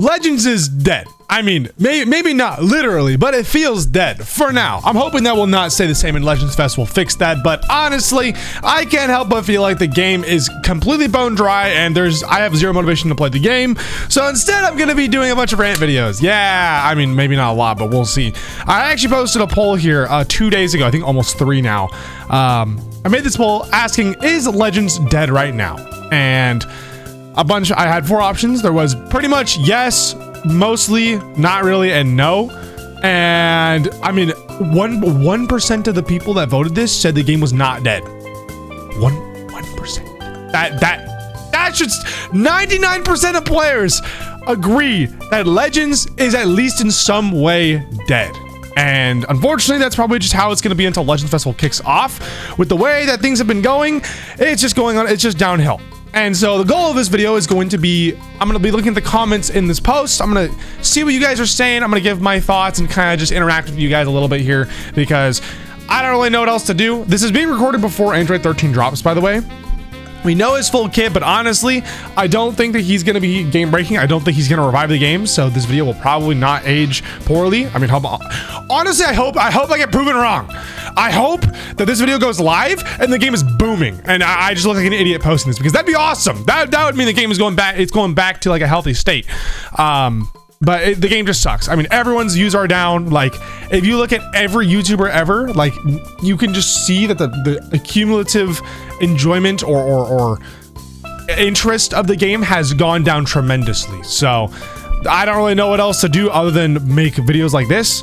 Legends is dead. I mean, maybe not literally, but it feels dead for now. I'm hoping that will not stay the same and Legends Fest will fix that, but honestly, I can't help but feel like the game is completely bone dry and I have zero motivation to play the game. So instead, I'm gonna be doing a bunch of rant videos. Yeah, I mean, maybe not a lot, but we'll see. I actually posted a poll here 2 days ago, I think almost 3 now. I made this poll asking, is Legends dead right now? And I had 4 options. There was pretty much yes, mostly, not really, and no. And I mean, 1% of the people that voted this said the game was not dead. 1%. That should 99% of players agree that Legends is at least in some way dead. And unfortunately, that's probably just how it's going to be until Legends Festival kicks off. With the way that things have been going, it's just going on. It's just downhill. And so the goal of this video is going to be, I'm going to be looking at the comments in this post. I'm going to see what you guys are saying. I'm going to give my thoughts and kind of just interact with you guys a little bit here because I don't really know what else to do. This is being recorded before Android 13 drops, by the way. We know his full kit, but honestly, I don't think that he's going to be game breaking. I don't think he's going to revive the game. So this video will probably not age poorly. I mean, honestly, I hope I get proven wrong. I hope that this video goes live and the game is booming and I just look like an idiot posting this because that'd be awesome. That would mean the game is going back. It's going back to like a healthy state. But the game just sucks. I mean, everyone's views are down. Like, if you look at every YouTuber ever, like, you can just see that the cumulative enjoyment or interest of the game has gone down tremendously. So, I don't really know what else to do other than make videos like this.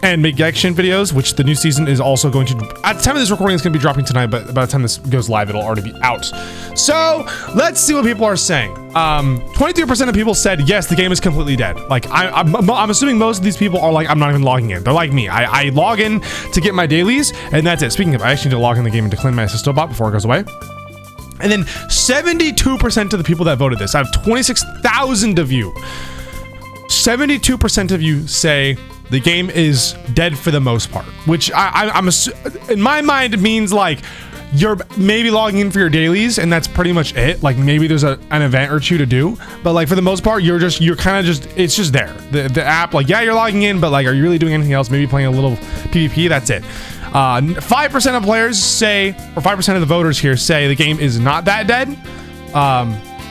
And make action videos, which the new season is also going to, at the time of this recording, it's going to be dropping tonight, but by the time this goes live, it'll already be out. So let's see what people are saying. 23% of people said, yes, the game is completely dead. Like, I'm assuming most of these people are like, I'm not even logging in. They're like me. I log in to get my dailies, and that's it. Speaking of, I actually need to log in the game and declare my Assisto bot before it goes away. And then 72% of the people that voted this, out of 26,000 of you, 72% of you say the game is dead for the most part, which I'm in my mind means like you're maybe logging in for your dailies and that's pretty much it. Like maybe there's an event or 2 to do, but like for the most part, you're kind of just, it's just there. The app, like, yeah, you're logging in, but like, are you really doing anything else? Maybe playing a little PvP, that's it. 5% of players say, or 5% of the voters here say the game is not that dead,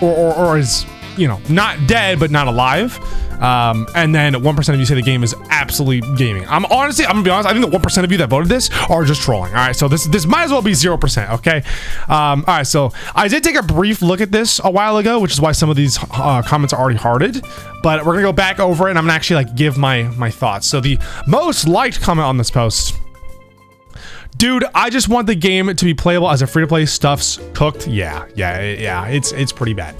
or is, you know, not dead, but not alive. And then 1% of you say the game is absolutely gaming. I'm gonna be honest, I think the 1% of you that voted this are just trolling. All right, so this might as well be 0%, okay? All right, so I did take a brief look at this a while ago, which is why some of these comments are already hearted, but we're gonna go back over it and I'm gonna actually like give my thoughts. So the most liked comment on this post: dude, I just want the game to be playable as a free-to-play. Stuff's cooked. Yeah, it's pretty bad.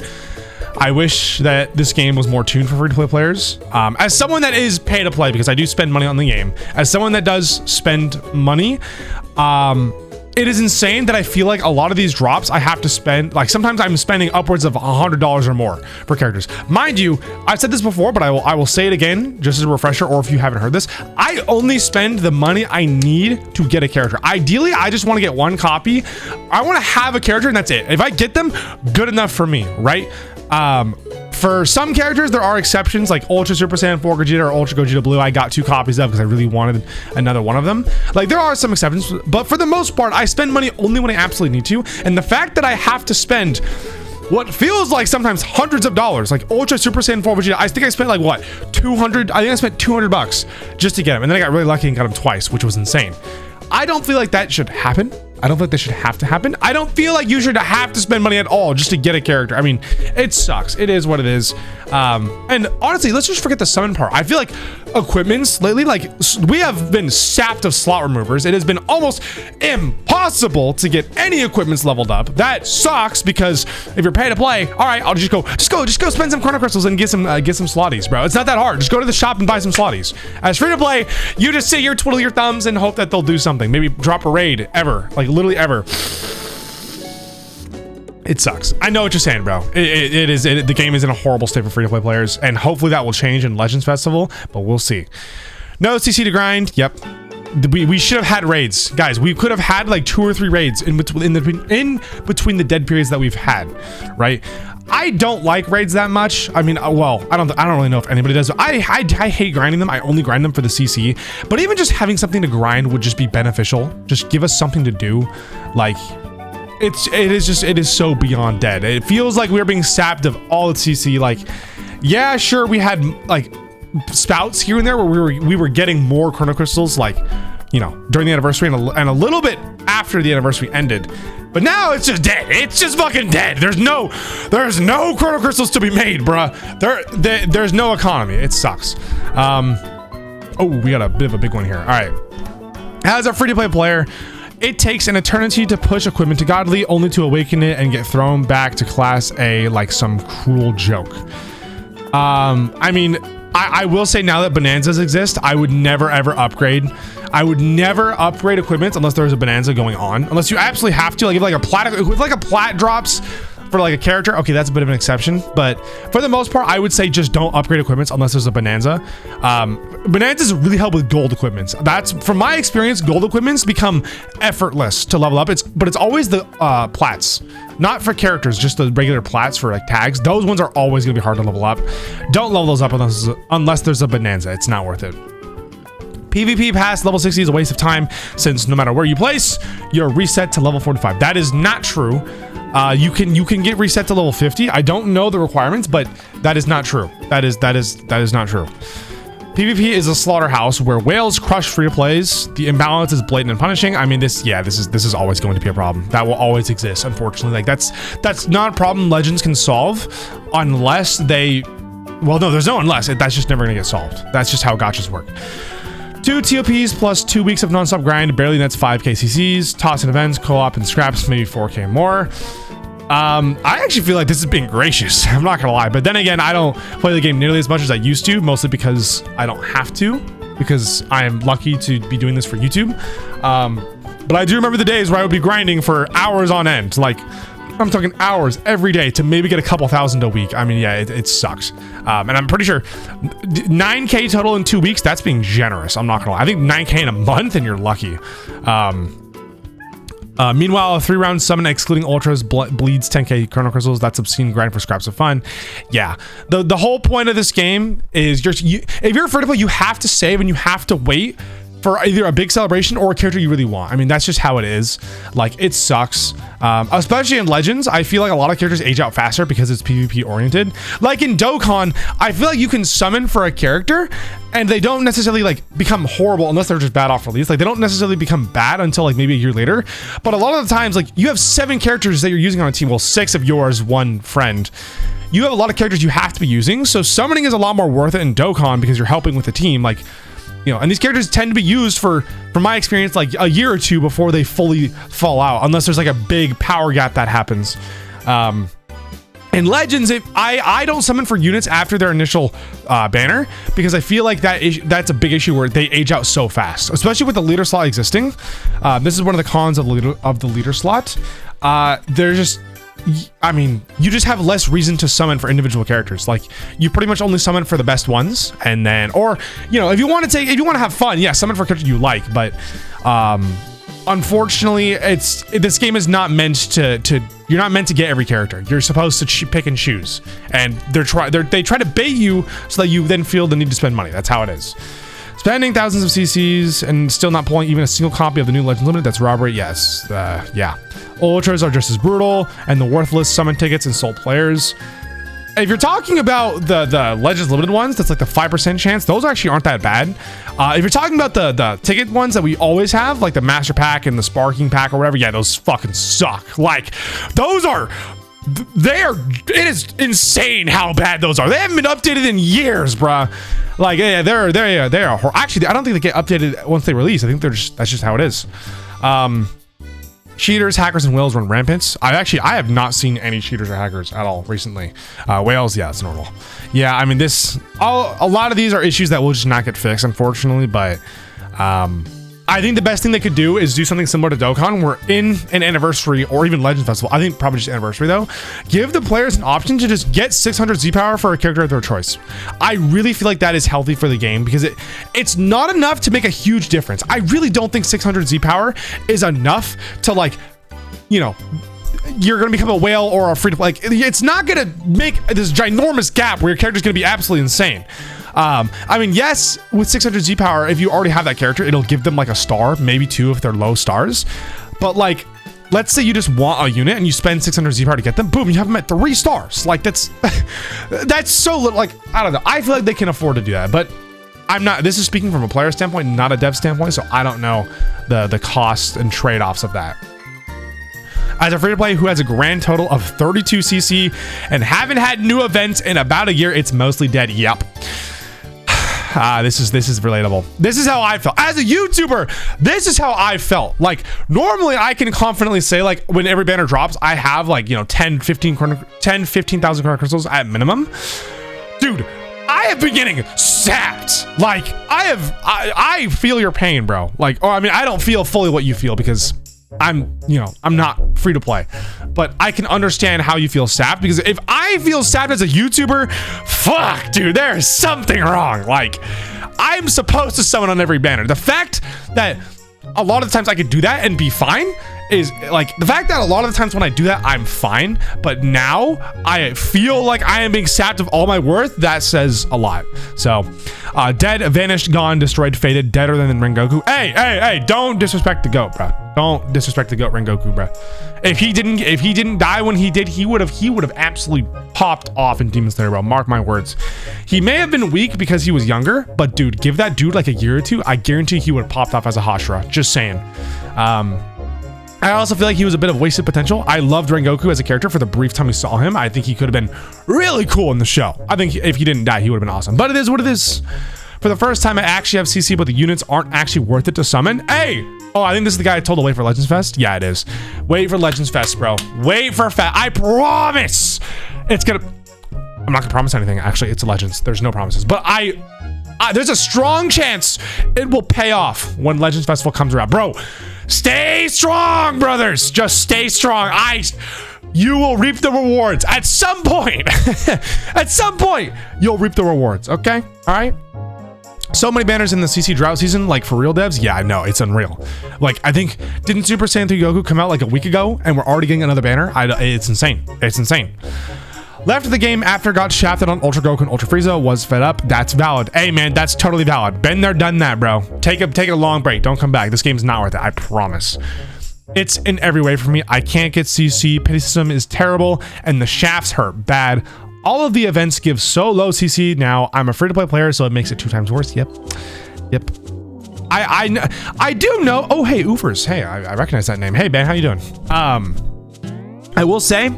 I wish that this game was more tuned for free-to-play players. As someone that is pay to play, because I do spend money on the game, as someone that does spend money, it is insane that I feel like a lot of these drops I have to spend, like sometimes I'm spending upwards of $100 or more for characters. Mind you, I've said this before, but I will say it again, just as a refresher, or if you haven't heard this, I only spend the money I need to get a character. Ideally, I just want to get 1 copy. I want to have a character and that's it. If I get them, good enough for me, right? For some characters, there are exceptions, like Ultra Super Saiyan 4 Gogeta or Ultra Gogeta Blue. I got 2 copies of because I really wanted another one of them. Like, there are some exceptions, but for the most part, I spend money only when I absolutely need to. And the fact that I have to spend what feels like sometimes hundreds of dollars, like Ultra Super Saiyan 4 Vegeta, I think I spent like what, 200? I think I spent 200 bucks just to get him. And then I got really lucky and got him twice, which was insane. I don't feel like that should happen. I don't think that should have to happen. I don't feel like you should have to spend money at all just to get a character. I mean, it sucks. It is what it is. And honestly, let's just forget the summon part. I feel like equipments lately, like we have been sapped of slot removers. It has been almost impossible to get any equipments leveled up. That sucks because if you're pay to play, all right, I'll just go spend some chrono crystals and get some slotties, bro. It's not that hard. Just go to the shop and buy some slotties. As free to play, you just sit here, twiddle your thumbs and hope that they'll do something. Maybe drop a raid ever, like literally ever. It sucks. I know what you're saying, bro. The game is in a horrible state for free-to-play players, and hopefully that will change in Legends Festival, but we'll see. No CC to grind. Yep. we should have had raids, guys. We could have had like 2 or 3 raids in between the dead periods that we've had, right? I don't like raids that much. I mean, well, I don't really know if anybody does. I hate grinding them. I only grind them for the CC. But even just having something to grind would just be beneficial. Just give us something to do. Like, it is so beyond dead. It feels like we're being sapped of all its CC. Like, yeah, sure, we had like spouts here and there where we were getting more chrono crystals, like, you know, during the anniversary and a little bit after the anniversary ended. But now it's just dead. It's just fucking dead. There's no chrono crystals to be made, bruh. There's no economy. It sucks. Oh, we got a bit of a big one here. All right. As a free-to-play player, it takes an eternity to push equipment to godly, only to awaken it and get thrown back to class A like some cruel joke. I mean, I will say now that bonanzas exist, I would never ever upgrade. I would never upgrade equipment unless there was a bonanza going on. Unless you absolutely have to. Like if like a plat drops for like a character, okay, that's a bit of an exception. But for the most part, I would say just don't upgrade equipments unless there's a bonanza. Bonanzas really help with gold equipments. That's from my experience. Gold equipments become effortless to level up. But it's always the plats, not for characters, just the regular plats for like tags. Those ones are always gonna be hard to level up. Don't level those up unless there's a bonanza. It's not worth it. PvP past level 60 is a waste of time, since no matter where you place, you're reset to level 45. That is not true. You can get reset to level 50. I don't know the requirements, but that is not true. That is not true. PvP is a slaughterhouse where whales crush free-to-plays. The imbalance is blatant and punishing. I mean, this is always going to be a problem. That will always exist, unfortunately. Like that's not a problem Legends can solve unless they, well, no, there's no unless. That's just never gonna get solved. That's just how gachas work. 2 TOPs plus 2 weeks of non-stop grind barely nets 5k CCs. Toss in events, co-op, and scraps, maybe 4k more. I actually feel like this is being gracious. I'm not gonna lie, but then again, I don't play the game nearly as much as I used to, mostly because I don't have to, because I am lucky to be doing this for YouTube. But I do remember the days where I would be grinding for hours on end, like I'm talking hours every day to maybe get a couple thousand a week. I mean, yeah, it sucks. And I'm pretty sure 9k total in 2 weeks, that's being generous. I'm not gonna lie. I think 9k in a month and you're lucky. Meanwhile, a 3-round summon excluding ultras bleeds 10k chrono crystals. That's obscene grind for scraps of fun. Yeah, the whole point of this game is if you're free to play, you have to save and you have to wait for either a big celebration or a character you really want. I mean, that's just how it is. Like, it sucks. Especially in Legends, I feel like a lot of characters age out faster because it's PvP oriented. Like in Dokkan, I feel like you can summon for a character and they don't necessarily like become horrible unless they're just bad off release. Like they don't necessarily become bad until like maybe a year later. But a lot of the times, like you have 7 characters that you're using on a team. Well, 6 of yours, 1 friend. You have a lot of characters you have to be using. So summoning is a lot more worth it in Dokkan because you're helping with the team. Like, you know, and these characters tend to be used from my experience, like a year or 2 before they fully fall out, unless there's like a big power gap that happens. In Legends, I don't summon for units after their initial banner because I feel like that's a big issue where they age out so fast, especially with the leader slot existing. This is one of the cons of the leader slot. They're just, I mean, you just have less reason to summon for individual characters. Like you pretty much only summon for the best ones, and then, or you know, if you want to have fun, yeah, summon for a character you like. But unfortunately, this game is not meant to. You're not meant to get every character. You're supposed to pick and choose, and they try to bait you so that you then feel the need to spend money. That's how it is. Spending thousands of CCs and still not pulling even a single copy of the new Legends Limited, that's robbery. Yes, yeah. Ultras are just as brutal, and the worthless summon tickets insult players. If you're talking about the Legends Limited ones, that's like the 5% chance, those actually aren't that bad. If you're talking about the ticket ones that we always have, like the Master Pack and the Sparking Pack or whatever, yeah, those fucking suck. Like, it is insane how bad those are. They haven't been updated in years, bruh. Like, yeah, they are. Actually, I don't think they get updated once they release. I think that's just how it is. Cheaters, hackers, and whales run rampant. I have not seen any cheaters or hackers at all recently. Whales, yeah, it's normal. Yeah, I mean, a lot of these are issues that will just not get fixed, unfortunately, but I I think the best thing they could do is do something similar to Dokkan, where in an anniversary or even Legends Festival, I think probably just anniversary though, give the players an option to just get 600 Z power for a character of their choice. I really feel like that is healthy for the game because it's not enough to make a huge difference. I really don't think 600 Z power is enough to, like, you know, you're gonna become a whale or a free to play. Like, it's not gonna make this ginormous gap where your character's gonna be absolutely insane. I mean, yes, with 600 Z power, if you already have that character, it'll give them like a star, maybe 2 if they're low stars. But like, let's say you just want a unit and you spend 600 Z power to get them, boom, you have them at 3 stars. Like, that's so little. Like, I don't know. I feel like they can afford to do that, but I'm not. This is speaking from a player standpoint, not a dev standpoint, so I don't know the costs and trade-offs of that. As a free-to-play who has a grand total of 32 CC and haven't had new events in about a year, it's mostly dead. Yep. This is relatable. This is how I felt as a YouTuber. This is how I felt. Like, normally I can confidently say, like, when every banner drops, I have, like, you know, 15,000 chrono crystals at minimum. Dude, I have been getting sapped. Like, I feel your pain, bro. Like, oh, I mean, I don't feel fully what you feel because I'm not free to play, but I can understand how you feel sapped, because if I feel sapped as a YouTuber, fuck, dude, there's something wrong. Like, I'm supposed to summon on every banner. The fact that a lot of the times I could do that and be fine is, like, the fact that a lot of the times when I do that, I'm fine, but now I feel like I am being sapped of all my worth. That says a lot. So, dead, vanished, gone, destroyed, faded, deader than Rengoku. Hey, don't disrespect the GOAT, bro. Don't disrespect the GOAT, Rengoku, bro. If he didn't die when he did, he would have absolutely popped off in Demon Slayer, bro. Mark my words. He may have been weak because he was younger, but dude, give that dude like a year or two, I guarantee he would have popped off as a Hashira. Just saying. I also feel like he was a bit of wasted potential. I loved Rengoku as a character for the brief time we saw him. I think he could have been really cool in the show. I think if he didn't die, he would have been awesome. But it is what it is. For the first time, I actually have CC, but the units aren't actually worth it to summon. Hey! Oh, I think this is the guy I told to wait for Legends Fest. Yeah, it is. Wait for Legends Fest, bro. Wait for I promise! It's gonna... I'm not gonna promise anything. Actually, it's Legends. There's no promises. But there's a strong chance it will pay off when Legends Festival comes around. Bro, stay strong, brothers. Just stay strong. You will reap the rewards at some point. At some point, you'll reap the rewards. Okay? All right? So many banners in the CC drought season, like, for real devs. Yeah, I know, it's unreal. Like, I think, didn't Super Saiyan 3 Goku come out like a week ago and we're already getting another banner? It's insane. It's insane. Left the game after got shafted on Ultra Goku and Ultra Frieza, was fed up. That's valid. Hey man, that's totally valid. Been there, done that, bro. Take a long break. Don't come back. This game's not worth it. I promise. It's in every way for me. I can't get CC. Pity system is terrible and the shafts hurt bad. All of the events give so low CC now. I'm a free-to-play player, so it makes it 2 times worse. Yep. I do know. Oh, hey, Oofers. Hey, I recognize that name. Hey, Ben, how you doing? I will say,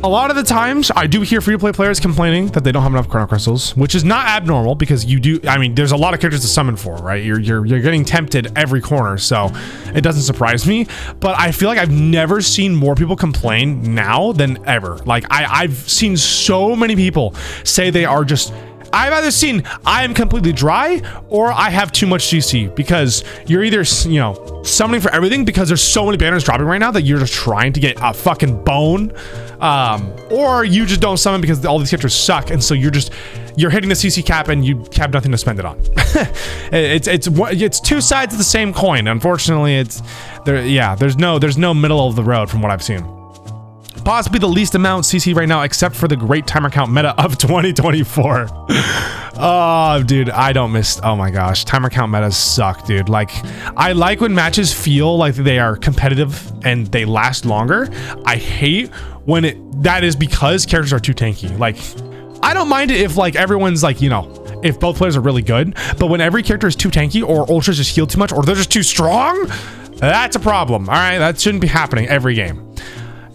a lot of the times I do hear free-to-play players complaining that they don't have enough chrono crystals, which is not abnormal because you do. I mean, there's a lot of characters to summon for, right? You're getting tempted every corner, so it doesn't surprise me. But I feel like I've never seen more people complain now than ever. Like, I've seen so many people say they are just. I've either seen I am completely dry or I have too much CC, because you're either, you know, summoning for everything because there's so many banners dropping right now that you're just trying to get a fucking bone, or you just don't summon because all these characters suck, and so you're hitting the CC cap and you have nothing to spend it on. It's 2 sides of the same coin. Unfortunately, there's no middle of the road from what I've seen. Possibly the least amount CC right now, except for the great timer count meta of 2024. Oh, dude, I don't miss. Oh my gosh, timer count metas suck, dude. Like, I like when matches feel like they are competitive and they last longer. I hate when that is because characters are too tanky. Like, I don't mind it if, like, everyone's like, you know, if both players are really good, but when every character is too tanky or ultras just heal too much or they're just too strong, that's a problem. All right, that shouldn't be happening every game.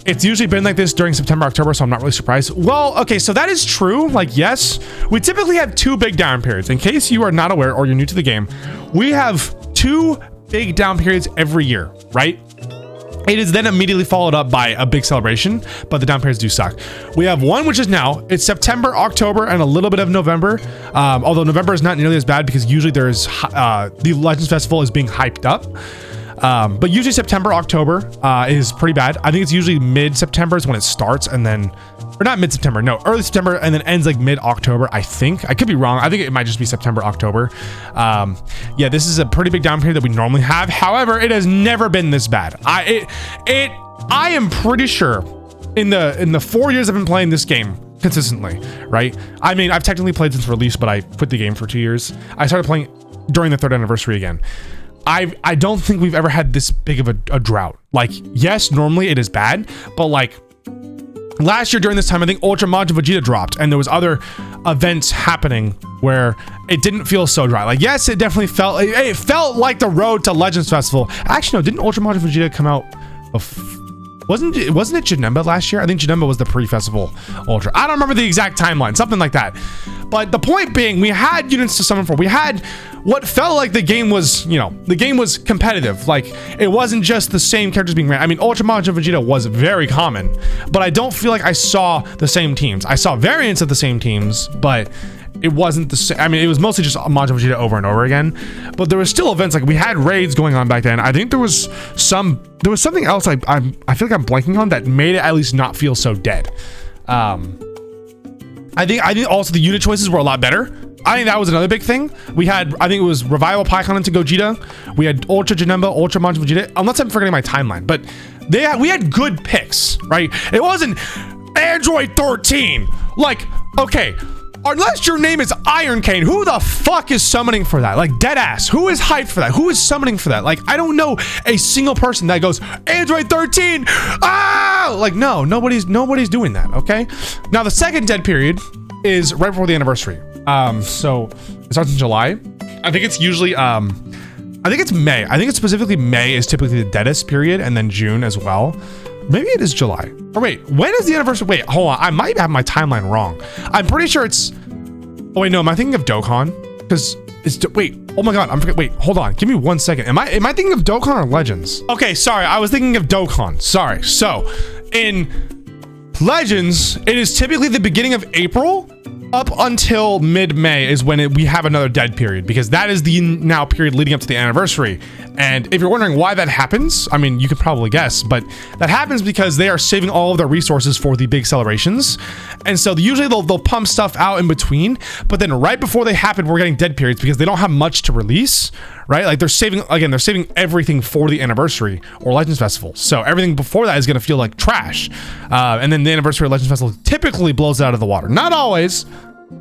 It's usually been like this during September, October, so I'm not really surprised. Well, okay, so that is true. Like, yes, we typically have 2 big down periods. In case you are not aware or you're new to the game, we have 2 big down periods every year, right? It is then immediately followed up by a big celebration, but the down periods do suck. We have one, which is now. It's September, October, and a little bit of November. Although November is not nearly as bad because usually there's the Legends Festival is being hyped up. But usually September, October is pretty bad. I think it's usually mid-September is when it starts, and then, or not mid-September, no, early September, and then ends like mid-October, I think. I could be wrong. I think it might just be September, October. Yeah, this is a pretty big down period that we normally have. However, it has never been this bad. I am pretty sure in the 4 years I've been playing this game consistently, right? I mean, I've technically played since release, but I quit the game for 2 years. I started playing during the 3rd anniversary again. I don't think we've ever had this big of a drought. Like, yes, normally it is bad, but like last year during this time, I think Ultra Majin Vegeta dropped, and there was other events happening where it didn't feel so dry. Like, yes, it definitely felt, it felt like the road to Legends Festival. Actually, no, didn't Ultra Majin Vegeta come out wasn't it Janemba last year? I think Janemba was the pre-festival Ultra. I don't remember the exact timeline, something like that. But the point being, we had units to summon for. We had what felt like the game was, you know, the game was competitive. Like, it wasn't just the same characters being ran. I mean, Ultra Majin Vegeta was very common, but I don't feel like I saw the same teams. I saw variants of the same teams, but it wasn't the same. I mean, it was mostly just Majin Vegeta over and over again, but there was still events. Like, we had raids going on back then. I think there was something else I feel like I'm blanking on that made it at least not feel so dead. I think also the unit choices were a lot better. I think that was another big thing. We had, I think it was Revival Paikon into Gogeta. We had Ultra Janemba, Ultra Majin Vegeta. Unless I'm forgetting my timeline, but we had good picks, right? It wasn't Android 13. Like, okay, unless your name is Iron Cane, who the fuck is summoning for that? Like, dead ass. Who is hyped for that? Who is summoning for that? Like, I don't know a single person that goes, Android 13. Ah! Like, no, nobody's doing that, okay? Now, the second dead period is right before the anniversary. So it starts in July. I think it's usually, I think it's May. I think it's specifically May is typically the deadest period, and then June as well. Maybe it is July. Or wait, when is the anniversary? Wait, hold on. I might have my timeline wrong. I'm pretty sure it's, oh wait, no, am I thinking of Dokkan? Because it's, wait, oh my God, I'm forgetting, wait, hold on. Give me 1 second. Am I thinking of Dokkan or Legends? Okay, sorry, I was thinking of Dokkan. Sorry. So in Legends, it is typically the beginning of April up until mid-May is when we have another dead period, because that is the now period leading up to the anniversary. And if you're wondering why that happens, I mean, you could probably guess, but that happens because they are saving all of their resources for the big celebrations. And so usually they'll pump stuff out in between, but then right before they happen, we're getting dead periods because they don't have much to release, right? Like, they're saving everything for the anniversary or Legends Festival. So everything before that is going to feel like trash. And then the anniversary of Legends Festival typically blows it out of the water. Not always.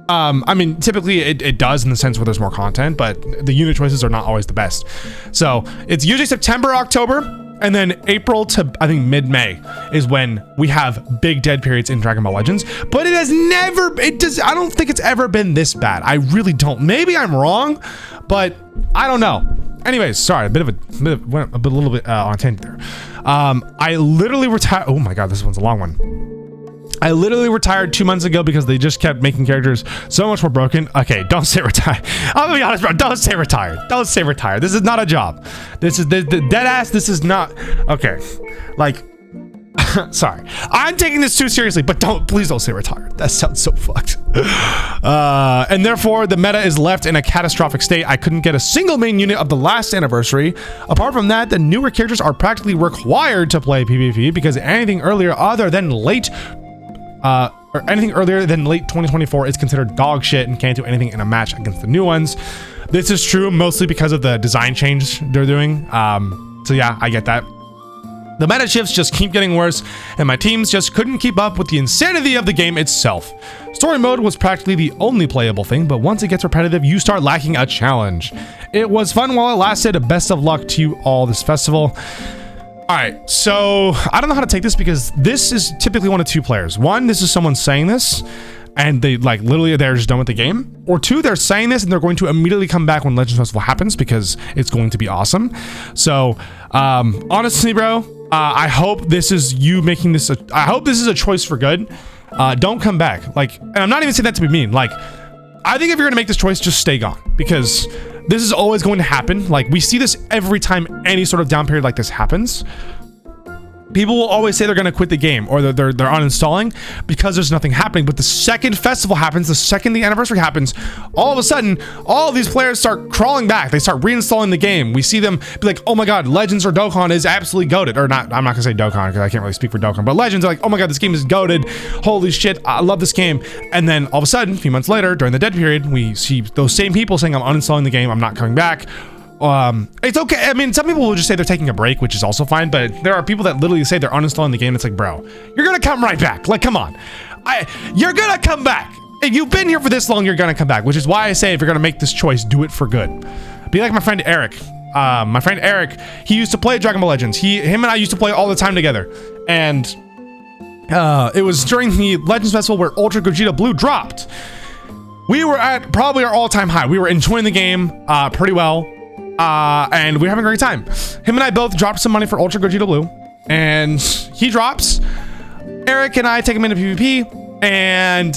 I mean, typically it does in the sense where there's more content, but the unit choices are not always the best. So it's usually September, October, and then April to, I think, mid-May is when we have big dead periods in Dragon Ball Legends. But it has never, I don't think it's ever been this bad. I really don't. Maybe I'm wrong, but I don't know. Anyways, sorry, went a little bit on a tangent there. I literally retired. Oh my God, this one's a long one. I literally retired 2 months ago because they just kept making characters so much more broken. Okay, don't say retired. I'm gonna be honest, bro. Don't say retired. Don't say retired. This is not a job. This is the dead ass. This is not okay. Like, sorry, I'm taking this too seriously, but please don't say retired. That sounds so fucked. And therefore, the meta is left in a catastrophic state. I couldn't get a single main unit of the last anniversary. Apart from that, the newer characters are practically required to play PvP because anything earlier than late 2024 is considered dog shit and can't do anything in a match against the new ones. This is true mostly because of the design change they're doing. So yeah, I get that. The meta shifts just keep getting worse, and my teams just couldn't keep up with the insanity of the game itself. Story mode was practically the only playable thing, but once it gets repetitive, you start lacking a challenge. It was fun while it lasted. Best of luck to you all this festival. All right, so I don't know how to take this because this is typically one of two players. One, this is someone saying this and they like literally they're just done with the game. Or two, they're saying this and they're going to immediately come back when Legends Festival happens because it's going to be awesome. So honestly, bro, I hope this is you making this. I hope this is a choice for good. Don't come back. Like, and I'm not even saying that to be mean. Like, I think if you're gonna make this choice, just stay gone because this is always going to happen. Like, we see this every time any sort of down period like this happens. people will always say they're going to quit the game or they're uninstalling because there's nothing happening. But the second festival happens, the second the anniversary happens, all of a sudden, all of these players start crawling back. They start reinstalling the game. We see them be like, oh my God, Legends or Dokkan is absolutely goated. Or not, I'm not gonna say Dokkan because I can't really speak for Dokkan, but Legends are like, oh my God, this game is goated. Holy shit, I love this game. And then all of a sudden, a few months later, during the dead period, we see those same people saying, I'm uninstalling the game, I'm not coming back. It's okay. I mean, some people will just say they're taking a break, which is also fine, but there are people that literally say they're uninstalling the game. It's like, bro, you're gonna come right back. Like, come on. You're gonna come back. If you've been here for this long, you're gonna come back, which is why I say if you're gonna make this choice, do it for good. Be like my friend Eric. My friend Eric, he used to play Dragon Ball Legends. Him and I used to play all the time together. And it was during the Legends Festival where Ultra Gogeta Blue dropped. We were at probably our all-time high. We were enjoying the game pretty well. And we were having a great time. Him and I both dropped some money for Ultra Gogeta Blue, and he drops. Eric and I take him into PvP, and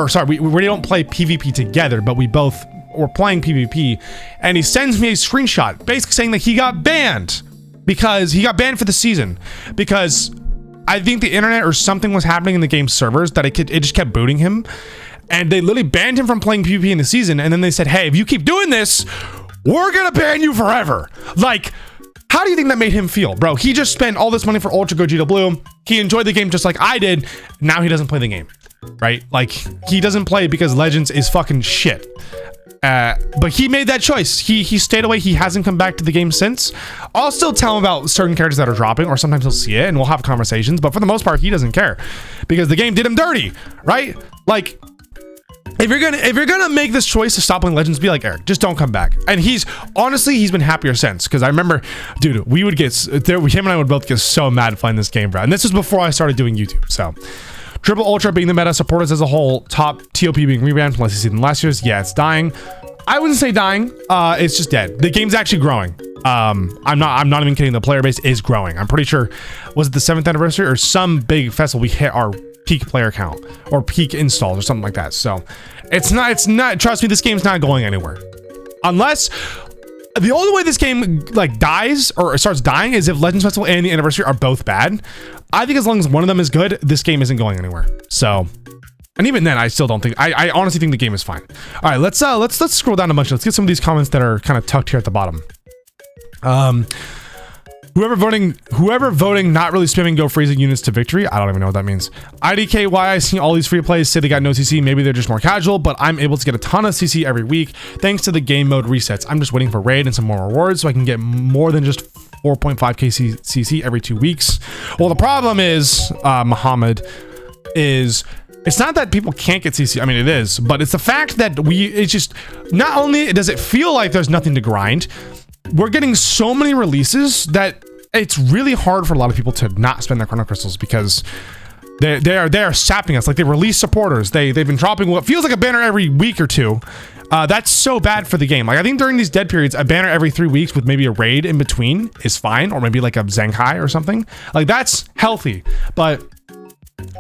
sorry, we don't play PvP together, but we both were playing PvP, and he sends me a screenshot basically saying that he got banned because he got banned for the season because I think the internet or something was happening in the game's servers that it just kept booting him, and they literally banned him from playing PvP in the season. And then they said, hey, if you keep doing this, we're gonna ban you forever. Like, how do you think that made him feel, bro? He just spent all this money for Ultra Gogeta Blue. He enjoyed the game just like I did. Now he doesn't play the game, right? Like, he doesn't play because Legends is fucking shit. But he made that choice. He stayed away. He hasn't come back to the game since. I'll still tell him about certain characters that are dropping, or sometimes he'll see it and we'll have conversations. But for the most part, he doesn't care because the game did him dirty, right? Like, if you're gonna make this choice to stop playing Legends, be like Eric, just don't come back. And he's been happier since, because I remember, dude, we would get him and I would both get so mad playing this game, bro. And this was before I started doing YouTube. So Triple Ultra being the meta, supporters as a whole, top TOP being rebanned from less season than last year's. Yeah, it's dying. I wouldn't say dying. It's just dead. The game's actually growing. I'm not even kidding. The player base is growing. I'm pretty sure, was it the 7th anniversary or some big festival, we hit our peak player count or peak installs or something like that. So it's not, trust me, this game's not going anywhere. Unless the only way this game like dies or starts dying is if Legends Festival and the anniversary are both bad. I think as long as one of them is good, this game isn't going anywhere. So, and even then, I still don't think, I honestly think the game is fine. All right, let's scroll down a bunch. Let's get some of these comments that are kind of tucked here at the bottom. Whoever voting not really spamming go freezing units to victory. I don't even know what that means. IDKY, I see all these free plays say they got no CC. Maybe they're just more casual, but I'm able to get a ton of CC every week thanks to the game mode resets. I'm just waiting for raid and some more rewards so I can get more than just 4.5k CC every 2 weeks. Well, the problem is, Muhammad, is it's not that people can't get CC. I mean, it is, but it's the fact that it's just, not only does it feel like there's nothing to grind, we're getting so many releases that it's really hard for a lot of people to not spend their chrono crystals because they are sapping us. Like, they release supporters. They've been dropping what feels like a banner every week or two. That's so bad for the game. Like, I think during these dead periods, a banner every 3 weeks with maybe a raid in between is fine, or maybe like a Zenkai or something. Like, that's healthy. But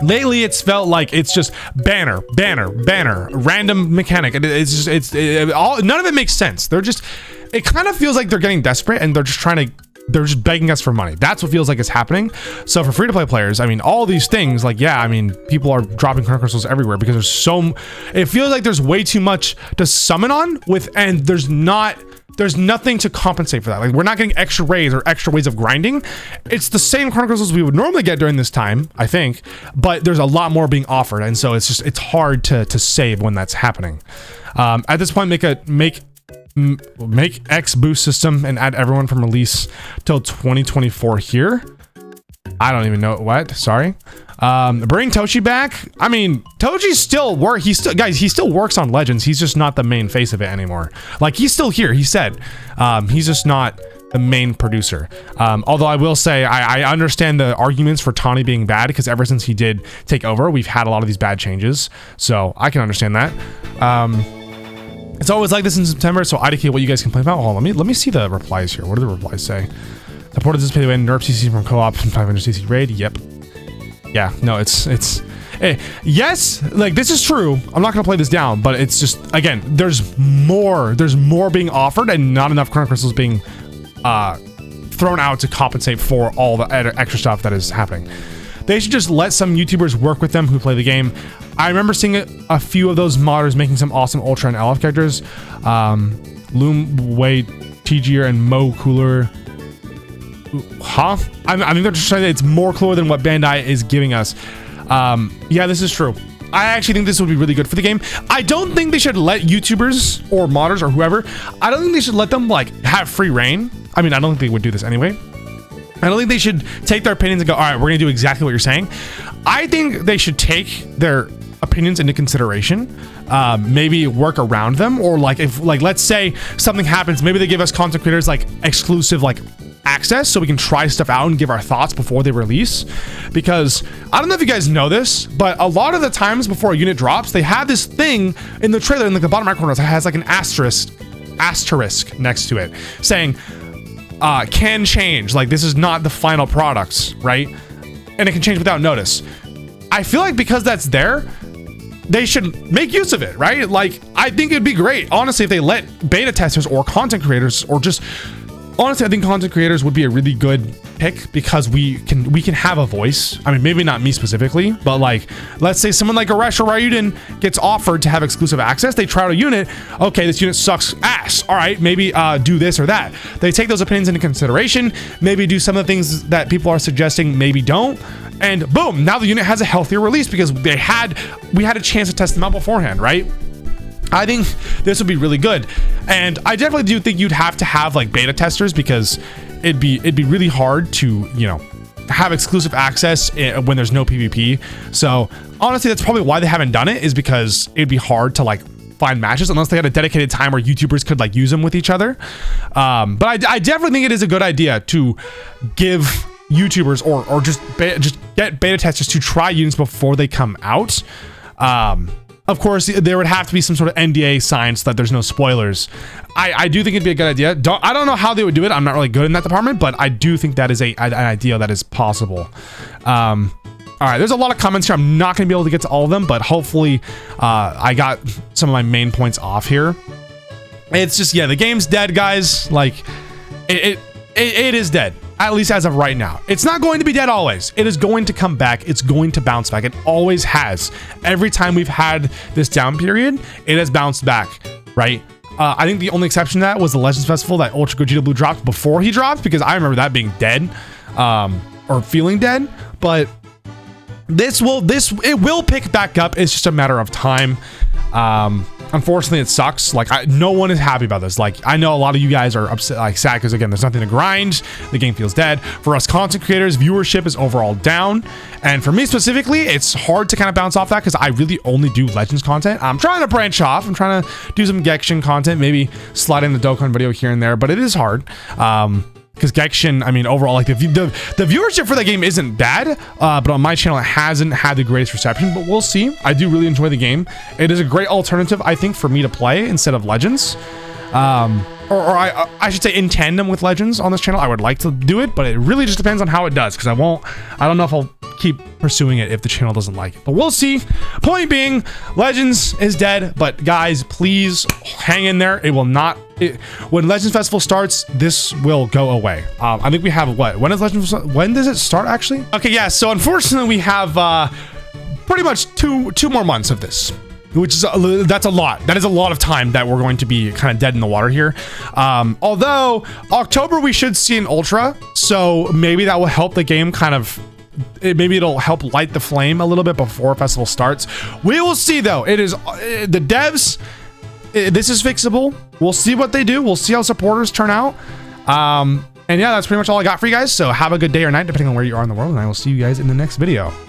lately it's felt like it's just banner, random mechanic. And it's just, none of it makes sense. It kind of feels like they're getting desperate and they're just begging us for money. That's what feels like is happening. So for free-to-play players, I mean, all these things, like, yeah, I mean, people are dropping chrono crystals everywhere because it feels like there's way too much to summon on and there's nothing to compensate for that. Like, we're not getting extra raids or extra ways of grinding. It's the same chrono crystals we would normally get during this time, I think, but there's a lot more being offered. And so it's hard to save when that's happening. At this point, make X boost system and add everyone from release till 2024 here. I don't even know what. Sorry. Bring Toshi back. I mean, Toshi's still he still works on Legends. He's just not the main face of it anymore. Like, he's still here. He said, he's just not the main producer. Although I will say, I understand the arguments for Tawny being bad because ever since he did take over, we've had a lot of these bad changes. So I can understand that. It's always like this in September, so IDK, what you guys complain about? Hold on, let me see the replies here. What do the replies say? Supported this pay to win, nerf CC from co-op and 500 CC raid. Yep. Yeah, no, yes, like, this is true. I'm not gonna play this down, but it's just, again, there's more being offered and not enough chrono crystals being thrown out to compensate for all the extra stuff that is happening. They should just let some YouTubers work with them who play the game. I remember seeing a few of those modders making some awesome Ultra and LF characters. Loom Way, TGer, and Mo Cooler. Huh? I think they're just saying that it's more cooler than what Bandai is giving us. Yeah, this is true. I actually think this would be really good for the game. I don't think they should let YouTubers or modders or whoever, I don't think they should let them like have free reign. I mean, I don't think they would do this anyway. I don't think they should take their opinions and go, all right, we're gonna do exactly what you're saying. I think they should take their opinions into consideration, maybe work around them, or like if like let's say something happens, maybe they give us content creators like exclusive like access so we can try stuff out and give our thoughts before they release. Because I don't know if you guys know this, but a lot of the times before a unit drops, they have this thing in the trailer in like the bottom right corner. It has like an asterisk next to it saying can change, like this is not the final product, right? And it can change without notice. I feel like because that's there, they should make use of it, right? Like I think it'd be great honestly if they let beta testers or content creators, or just honestly, I think content creators would be a really good pick because we can have a voice. I mean, maybe not me specifically, but like, let's say someone like Aresh or Ryuden gets offered to have exclusive access. They try out a unit. Okay, this unit sucks ass. All right, maybe do this or that. They take those opinions into consideration. Maybe do some of the things that people are suggesting. Maybe don't. And boom, now the unit has a healthier release because we had a chance to test them out beforehand, right? I think this would be really good, and I definitely do think you'd have to have like beta testers because it'd be really hard to, you know, have exclusive access when there's no PvP. So honestly, that's probably why they haven't done it, is because it'd be hard to like find matches unless they had a dedicated time where YouTubers could like use them with each other. But I definitely think it is a good idea to give YouTubers or just get beta testers to try units before they come out. Of course, there would have to be some sort of NDA signed so that there's no spoilers. I do think it'd be a good idea. I don't know how they would do it. I'm not really good in that department, but I do think that is an idea that is possible. All right, there's a lot of comments here. I'm not going to be able to get to all of them, but hopefully I got some of my main points off here. It's just, yeah, the game's dead, guys. Like, it is dead. At least as of right now. It's not going to be dead always. It is going to come back. It's going to bounce back. It always has. Every time we've had this down period, it has bounced back, right? I think the only exception to that was the Legends Festival that Ultra Gogeta Blue dropped before he dropped, because I remember that being dead, or feeling dead. But it will pick back up. It's just a matter of time. Unfortunately, it sucks. Like, no one is happy about this. Like, I know a lot of you guys are upset, like sad, because again, there's nothing to grind. The game feels dead. For us content creators, viewership is overall down. And for me specifically, it's hard to kind of bounce off that because I really only do Legends content. I'm trying to branch off. I'm trying to do some Genshin content, maybe slide in the Dokkan video here and there, but it is hard. Because Genshin, I mean, overall, like the viewership for that game isn't bad, but on my channel, it hasn't had the greatest reception, but we'll see. I do really enjoy the game. It is a great alternative, I think, for me to play instead of Legends. Or I should say in tandem with Legends on this channel. I would like to do it, but it really just depends on how it does, because I don't know if I'll keep pursuing it if the channel doesn't like it, but we'll see. Point being, Legends is dead, but guys, please hang in there. It will not, when Legends Festival starts, this will go away. I think we have what? When does it start actually? Okay, yeah, so unfortunately we have pretty much two more months of this, which is that's a lot. That is a lot of time that we're going to be kind of dead in the water here. Although October we should see an Ultra, so maybe that will help the game kind of, maybe it'll help light the flame a little bit before festival starts. We will see though. It is the devs, this is fixable. We'll see what they do. We'll see how supporters turn out. And yeah, that's pretty much all I got for you guys. So have a good day or night depending on where you are in the world, and I will see you guys in the next video.